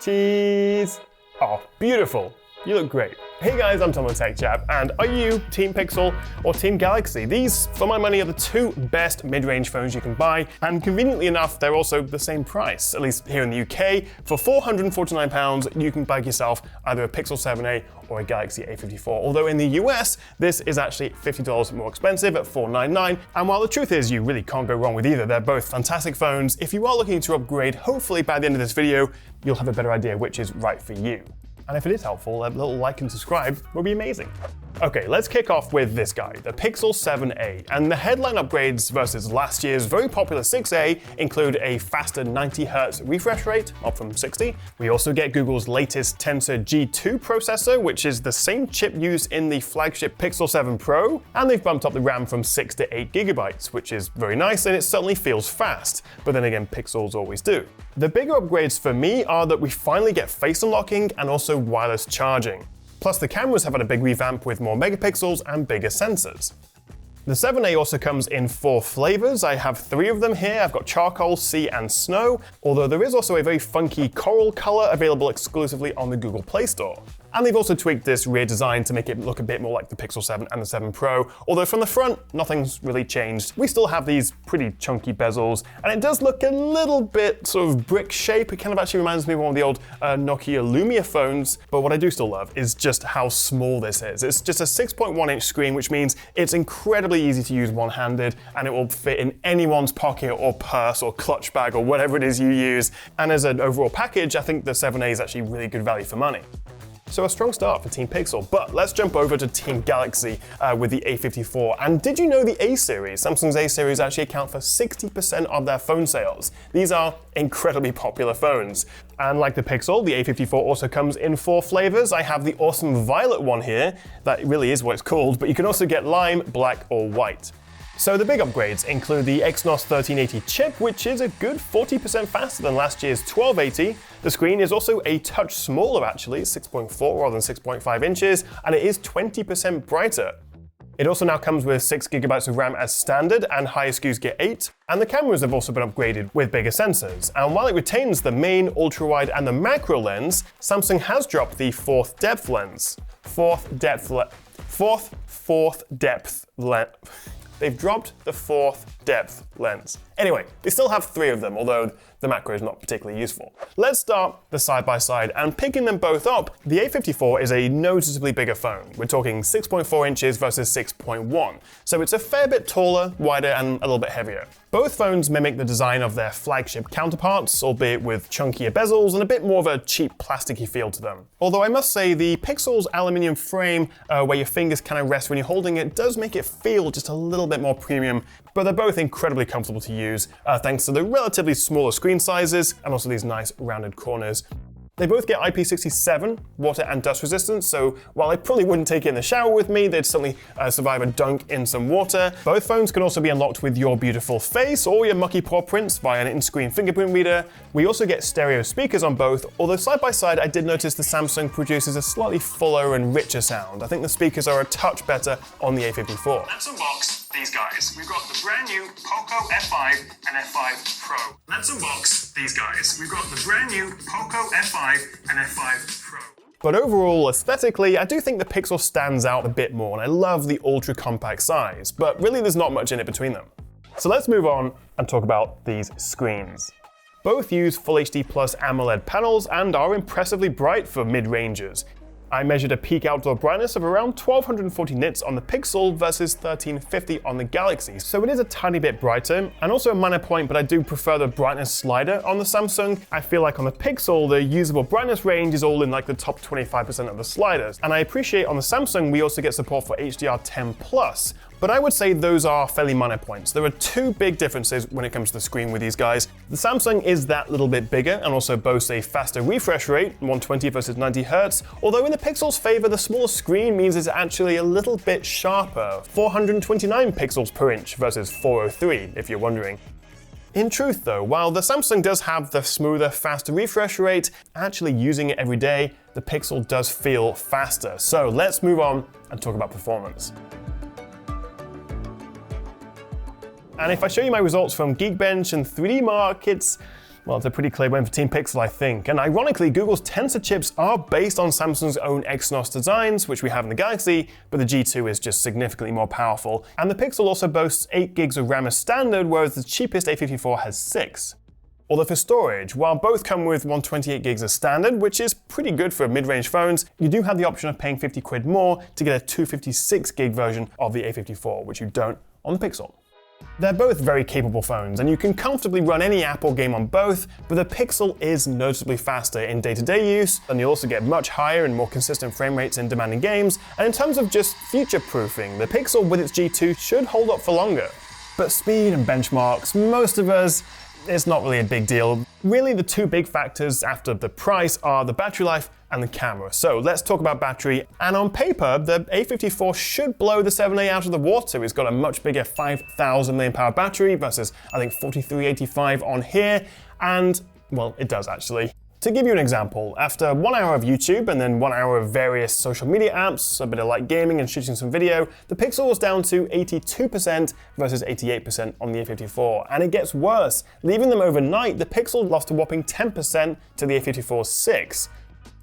Cheese! Oh, beautiful. You look great. Hey guys, I'm Tom the Tech Chap, and are you Team Pixel or Team Galaxy? These, for my money, are the two best mid-range phones you can buy, and conveniently enough, they're also the same price. At least here in the UK, for £449, you can bag yourself either a Pixel 7a or a Galaxy A54. Although in the US, this is actually $50 more expensive at $499. And while the truth is you really can't go wrong with either, they're both fantastic phones. If you are looking to upgrade, hopefully by the end of this video, you'll have a better idea which is right for you. And if it is helpful, a little like and subscribe would be amazing. Okay, let's kick off with this guy, the Pixel 7a. And the headline upgrades versus last year's very popular 6a include a faster 90Hz refresh rate, up from 60. We also get Google's latest Tensor G2 processor, which is the same chip used in the flagship Pixel 7 Pro. And they've bumped up the RAM from 6 to 8 GB, which is very nice, and it certainly feels fast. But then again, Pixels always do. The bigger upgrades for me are that we finally get face unlocking and also wireless charging. Plus, the cameras have had a big revamp with more megapixels and bigger sensors. The 7a also comes in 4 flavors. I have 3 of them here. I've got charcoal, sea, and snow, although there is also a very funky coral color available exclusively on the Google Play Store. And they've also tweaked this rear design to make it look a bit more like the Pixel 7 and the 7 Pro, although from the front, nothing's really changed. We still have these pretty chunky bezels, and it does look a little bit sort of brick shape. It kind of actually reminds me of one of the old Nokia Lumia phones, but what I do still love is just how small this is. It's just a 6.1-inch screen, which means it's incredibly easy to use one-handed, and it will fit in anyone's pocket or purse or clutch bag or whatever it is you use. And as an overall package, I think the 7a is actually really good value for money. So a strong start for Team Pixel, but let's jump over to Team Galaxy with the A54. And did you know the A series, Samsung's A series, actually account for 60% of their phone sales? These are incredibly popular phones. And like the Pixel, the A54 also comes in 4 flavors. I have the awesome violet one here, that really is what it's called, but you can also get lime, black, or white. So the big upgrades include the Exynos 1380 chip, which is a good 40% faster than last year's 1280. The screen is also a touch smaller actually, 6.4 rather than 6.5 inches, and it is 20% brighter. It also now comes with 6 GB of RAM as standard, and higher SKUs get 8. And the cameras have also been upgraded with bigger sensors. And while it retains the main, ultra-wide, and the macro lens, Samsung has dropped the fourth depth lens. They've dropped the 4th depth lens. Anyway, they still have 3 of them, although the macro is not particularly useful. Let's start the side-by-side, and picking them both up, the A54 is a noticeably bigger phone. We're talking 6.4 inches versus 6.1, so it's a fair bit taller, wider, and a little bit heavier. Both phones mimic the design of their flagship counterparts, albeit with chunkier bezels and a bit more of a cheap plasticky feel to them. Although I must say the Pixel's aluminium frame, where your fingers kind of rest when you're holding it, does make it feel just a little bit more premium, but they're both incredibly comfortable to use, thanks to the relatively smaller screen sizes and also these nice rounded corners. They both get IP67 water and dust resistance, so while I probably wouldn't take it in the shower with me, they'd certainly survive a dunk in some water. Both phones can also be unlocked with your beautiful face or your mucky paw prints via an in-screen fingerprint reader. We also get stereo speakers on both, although side by side I did notice the Samsung produces a slightly fuller and richer sound. I think the speakers are a touch better on the A54. Let's unbox these guys. We've got the brand new Poco F5 and F5 Pro. Let's unbox these guys. We've got the brand new Poco F5 and F5 Pro. But overall, aesthetically, I do think the Pixel stands out a bit more, and I love the ultra compact size, but really there's not much in it between them. So let's move on and talk about these screens. Both use Full HD Plus AMOLED panels and are impressively bright for mid-rangers. I measured a peak outdoor brightness of around 1240 nits on the Pixel versus 1350 on the Galaxy, so it is a tiny bit brighter. And also a minor point, but I do prefer the brightness slider on the Samsung. I feel like on the Pixel, the usable brightness range is all in like the top 25% of the sliders. And I appreciate on the Samsung, we also get support for HDR10+, but I would say those are fairly minor points. There are 2 big differences when it comes to the screen with these guys. The Samsung is that little bit bigger and also boasts a faster refresh rate, 120 versus 90 Hz, although in the Pixel's favor, the smaller screen means it's actually a little bit sharper, 429 pixels per inch versus 403, if you're wondering. In truth though, while the Samsung does have the smoother, faster refresh rate, actually using it every day, the Pixel does feel faster. So let's move on and talk about performance. And if I show you my results from Geekbench and 3D Mark, it's Well, it's a pretty clear win for Team Pixel, I think. And ironically, Google's Tensor chips are based on Samsung's own Exynos designs, which we have in the Galaxy, but the G2 is just significantly more powerful. And the Pixel also boasts 8 gigs of RAM as standard, whereas the cheapest A54 has 6. Although for storage, while both come with 128 gigs as standard, which is pretty good for mid-range phones, you do have the option of paying 50 quid more to get a 256 gig version of the A54, which you don't on the Pixel. They're both very capable phones, and you can comfortably run any app or game on both, but the Pixel is noticeably faster in day-to-day use, and you also get much higher and more consistent frame rates in demanding games, and in terms of just future-proofing, the Pixel with its G2 should hold up for longer. But speed and benchmarks, most of us, it's not really a big deal. Really, the two big factors after the price are the battery life and the camera. So let's talk about battery. And on paper, the A54 should blow the 7A out of the water. It's got a much bigger 5,000 mAh battery versus, I think, 4385 on here. And, well, it does actually. To give you an example, after 1 hour of YouTube and then 1 hour of various social media apps, a bit of light gaming and shooting some video, the Pixel was down to 82% versus 88% on the A54. And it gets worse. Leaving them overnight, the Pixel lost a whopping 10% to the A54's 6%.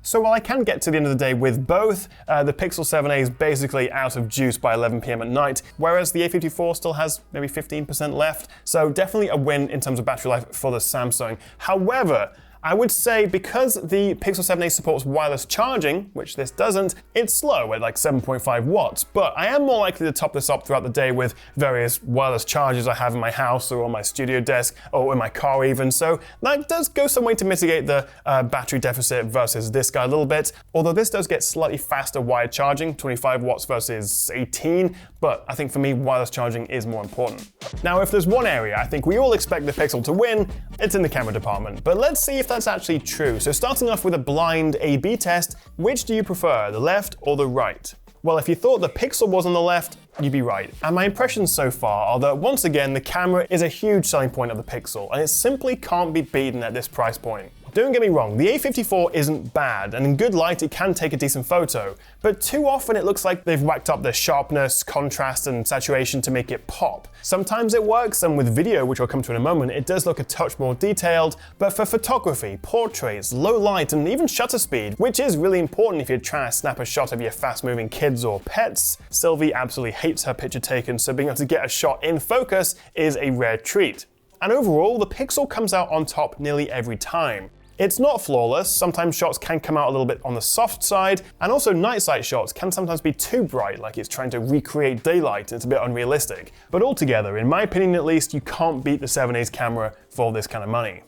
So while I can get to the end of the day with both, the Pixel 7a is basically out of juice by 11 PM at night, whereas the A54 still has maybe 15% left. So definitely a win in terms of battery life for the Samsung. However, I would say because the Pixel 7a supports wireless charging, which this doesn't, it's slow at like 7.5 watts, but I am more likely to top this up throughout the day with various wireless chargers I have in my house or on my studio desk or in my car even, so that does go some way to mitigate the battery deficit versus this guy a little bit, although this does get slightly faster wired charging, 25 watts versus 18, but I think for me wireless charging is more important. Now if there's one area I think we all expect the Pixel to win, it's in the camera department, but let's see if that's actually true. So starting off with a blind A/B test, which do you prefer, the left or the right? Well, if you thought the Pixel was on the left, you'd be right. And my impressions so far are that once again, the camera is a huge selling point of the Pixel, and it simply can't be beaten at this price point. Don't get me wrong, the A54 isn't bad, and in good light it can take a decent photo, but too often it looks like they've whacked up the sharpness, contrast, and saturation to make it pop. Sometimes it works, and with video, which I'll come to in a moment, it does look a touch more detailed, but for photography, portraits, low light, and even shutter speed, which is really important if you're trying to snap a shot of your fast-moving kids or pets, Sylvie absolutely hates her picture taken, so being able to get a shot in focus is a rare treat. And overall, the Pixel comes out on top nearly every time. It's not flawless, sometimes shots can come out a little bit on the soft side, and also night sight shots can sometimes be too bright, like it's trying to recreate daylight, it's a bit unrealistic. But altogether, in my opinion at least, you can't beat the 7a's camera for this kind of money.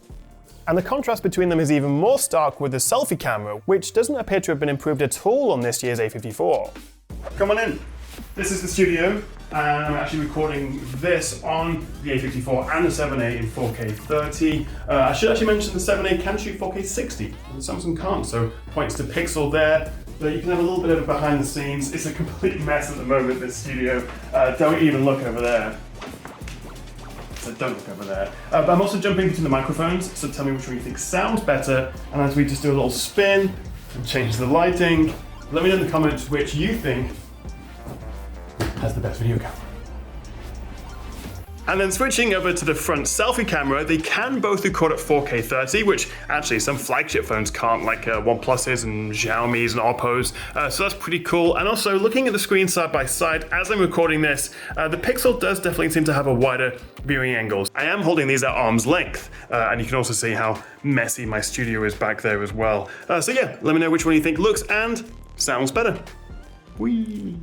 And the contrast between them is even more stark with the selfie camera, which doesn't appear to have been improved at all on this year's A54. Come on in. This is the studio, and I'm actually recording this on the A54 and the 7a in 4K 30. I should actually mention the 7a can shoot 4K 60, and the Samsung can't, so points to Pixel there. But you can have a little bit of behind the scenes. It's a complete mess at the moment, this studio. Don't even look over there. So don't look over there. But I'm also jumping between the microphones, so tell me which one you think sounds better. And as we just do a little spin and change the lighting, let me know in the comments which you think has the best video camera. And then switching over to the front selfie camera, they can both record at 4K 30, which actually some flagship phones can't, like OnePlus's and Xiaomi's and Oppo's, so that's pretty cool. And also looking at the screen side by side as I'm recording this, the Pixel does definitely seem to have a wider viewing angle. I am holding these at arm's length, and you can also see how messy my studio is back there as well. So yeah, let me know which one you think looks and sounds better. Whee!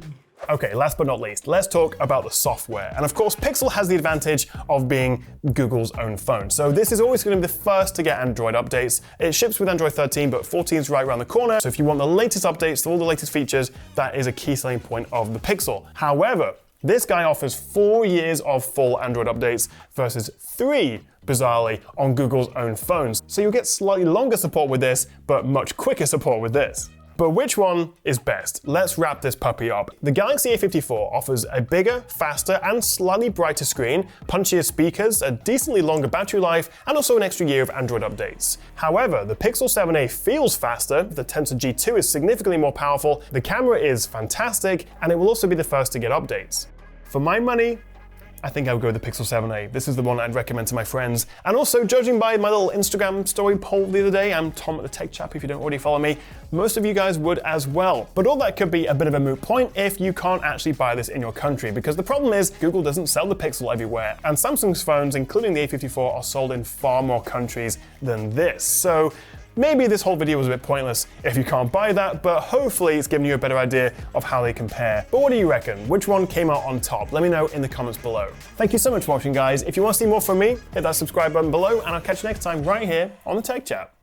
Okay, last but not least, let's talk about the software. And of course, Pixel has the advantage of being Google's own phone. So this is always going to be the first to get Android updates. It ships with Android 13, but 14 is right around the corner. So if you want the latest updates to all the latest features, that is a key selling point of the Pixel. However, this guy offers 4 years of full Android updates versus 3, bizarrely, on Google's own phones. So you'll get slightly longer support with this, but much quicker support with this. But which one is best? Let's wrap this puppy up. The Galaxy A54 offers a bigger, faster, and slightly brighter screen, punchier speakers, a decently longer battery life, and also an extra year of Android updates. However, the Pixel 7a feels faster, the Tensor G2 is significantly more powerful, the camera is fantastic, and it will also be the first to get updates. For my money, I think I would go with the Pixel 7a. This is the one I'd recommend to my friends. And also, judging by my little Instagram story poll the other day, I'm Tom at the Tech Chap if you don't already follow me, most of you guys would as well. But all that could be a bit of a moot point if you can't actually buy this in your country, because the problem is Google doesn't sell the Pixel everywhere, and Samsung's phones, including the A54, are sold in far more countries than this. So maybe this whole video was a bit pointless if you can't buy that, but hopefully it's given you a better idea of how they compare. But what do you reckon? Which one came out on top? Let me know in the comments below. Thank you so much for watching, guys. If you want to see more from me, hit that subscribe button below, and I'll catch you next time right here on the Tech Chat.